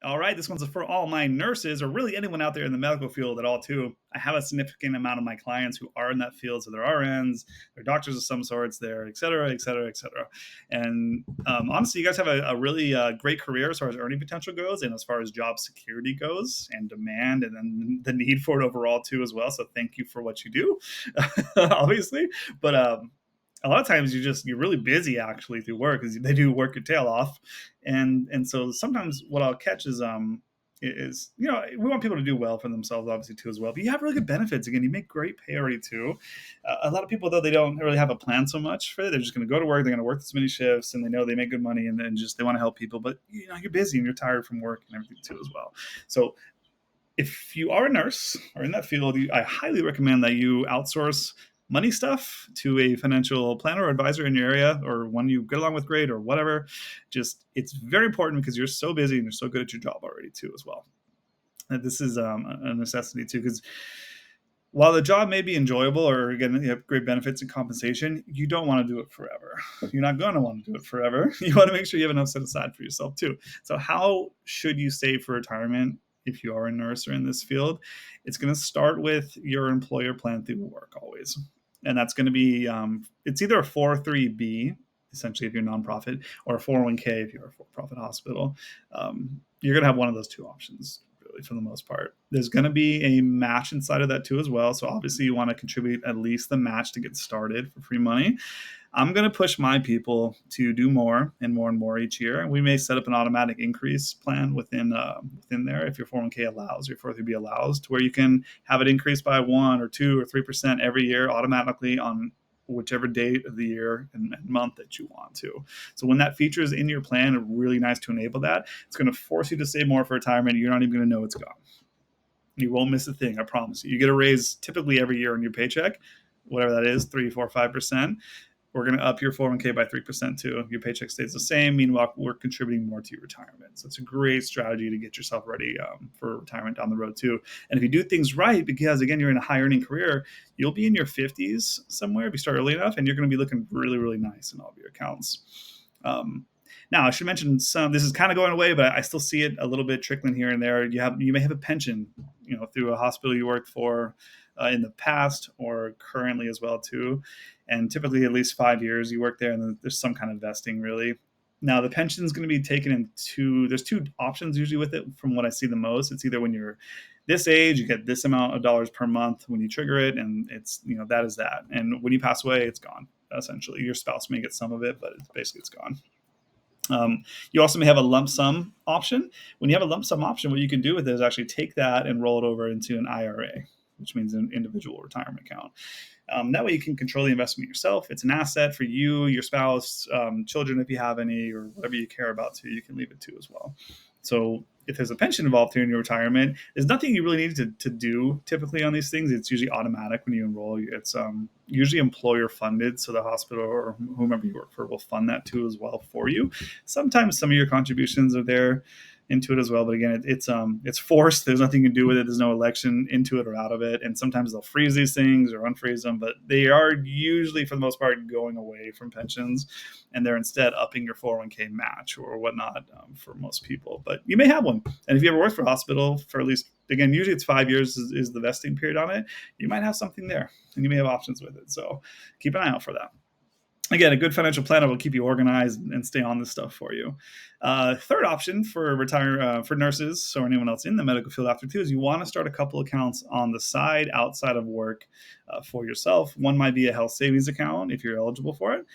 All right, this one's for all my nurses or really anyone out there in the medical field at all too. I have a significant amount of my clients who are in that field, so they're RNs, they're doctors of some sorts, they're et cetera, et cetera, et cetera. And honestly, you guys have a really great career as far as earning potential goes, and as far as job security goes, and demand, and then the need for it overall too as well. So thank you for what you do, obviously. But a lot of times you're really busy actually through work because they do work your tail off, and so sometimes what I'll catch is we want people to do well for themselves obviously too as well, but you have really good benefits. Again, you make great pay already too. A lot of people though, they don't really have a plan so much for it. They're just going to go to work, they're going to work this many shifts, and they know they make good money, and then just they want to help people, but you're busy and you're tired from work and everything too as well. So if you are a nurse or in that field, I highly recommend that you outsource money stuff to a financial planner or advisor in your area, or one you get along with great or whatever. Just it's very important because you're so busy and you're so good at your job already too as well. And this is a necessity too, because while the job may be enjoyable or again you have great benefits and compensation, you don't want to do it forever. You're not going to want to do it forever. You want to make sure you have enough set aside for yourself too. So how should you save for retirement if you are a nurse or in this field? It's going to start with your employer plan through work always. And that's going to be it's either a 403b essentially if you're a nonprofit, or a 401k if you're a for-profit hospital. You're going to have one of those two options really for the most part. There's going to be a match inside of that too as well. So obviously you want to contribute at least the match to get started for free money. I'm going to push my people to do more and more and more each year. And we may set up an automatic increase plan within there if your 401k allows, your 403b allows, to where you can have it increase by 1 or 2 or 3% every year automatically on whichever date of the year and month that you want to. So when that feature is in your plan, it's really nice to enable that. It's going to force you to save more for retirement. You're not even going to know it's gone. You won't miss a thing, I promise you. You get a raise typically every year in your paycheck, whatever that is, 3, 4, 5%. We're going to up your 401k by 3% too. Your paycheck stays the same. Meanwhile, we're contributing more to your retirement. So it's a great strategy to get yourself ready for retirement down the road too. And if you do things right, because again, you're in a high earning career, you'll be in your 50s somewhere if you start early enough, and you're going to be looking really, really nice in all of your accounts. Now, I should mention this is kind of going away, but I still see it a little bit trickling here and there. You may have a pension, through a hospital you worked for in the past or currently as well too. And typically at least 5 years you work there, and then there's some kind of vesting really. Now the pension is going to be taken there's two options usually with it from what I see the most. It's either when you're this age, you get this amount of dollars per month when you trigger it, and it's, that is that. And when you pass away, it's gone. Essentially, your spouse may get some of it, but it's gone. You also may have a lump sum option. When you have a lump sum option, what you can do with it is actually take that and roll it over into an IRA, which means an individual retirement account. That way you can control the investment yourself. It's an asset for you, your spouse, children if you have any, or whatever you care about too, you can leave it to as well. So if there's a pension involved here in your retirement, there's nothing you really need to do typically on these things. It's usually automatic when you enroll. It's usually employer funded, so the hospital or whomever you work for will fund that too as well for you. Sometimes some of your contributions are there into it as well, but again, it's forced. There's nothing you can do with it. There's no election into it or out of it. And sometimes they'll freeze these things or unfreeze them, but they are usually for the most part going away from pensions, and they're instead upping your 401k match or whatnot for most people. But you may have one, and if you ever worked for a hospital for at least, again, usually it's 5 years is the vesting period on it, you might have something there, and you may have options with it. So keep an eye out for that. Again, a good financial planner will keep you organized and stay on this stuff for you. Third option for for nurses or anyone else in the medical field after too is you want to start a couple accounts on the side outside of work for yourself. One might be a health savings account if you're eligible for it.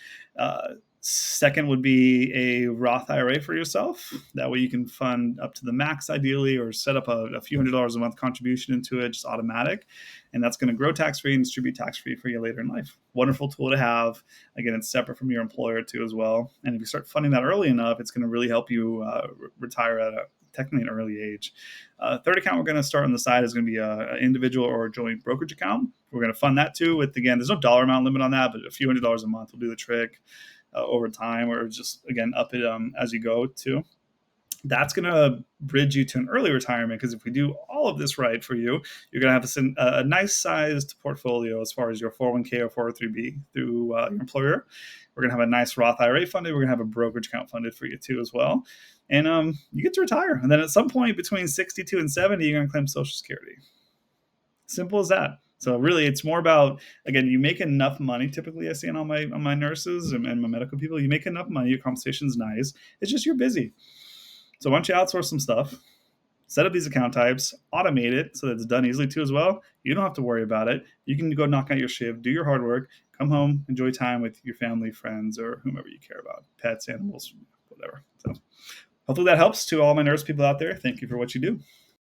Second would be a Roth IRA for yourself. That way you can fund up to the max ideally, or set up a few $100 a month contribution into it, just automatic. And that's going to grow tax-free and distribute tax-free for you later in life. Wonderful tool to have. Again, it's separate from your employer too as well. And if you start funding that early enough, it's going to really help you retire at technically an early age. Third account we're going to start on the side is going to be an individual or a joint brokerage account. We're going to fund that too with, again, there's no dollar amount limit on that, but a few $100s a month will do the trick over time, or just, again, up it as you go too. That's going to bridge you to an early retirement, because if we do all of this right for you, you're going to have a nice sized portfolio as far as your 401k or 403b through your employer. We're going to have a nice Roth IRA funded. We're going to have a brokerage account funded for you too as well. And you get to retire. And then at some point between 62 and 70, you're going to claim Social Security. Simple as that. So really, it's more about, again, you make enough money. Typically, I see it on my nurses and my medical people. You make enough money. Your compensation's nice. It's just you're busy. So why don't you outsource some stuff, set up these account types, automate it so that it's done easily too as well. You don't have to worry about it. You can go knock out your shift, do your hard work, come home, enjoy time with your family, friends, or whomever you care about, pets, animals, whatever. So hopefully that helps to all my nurse people out there. Thank you for what you do.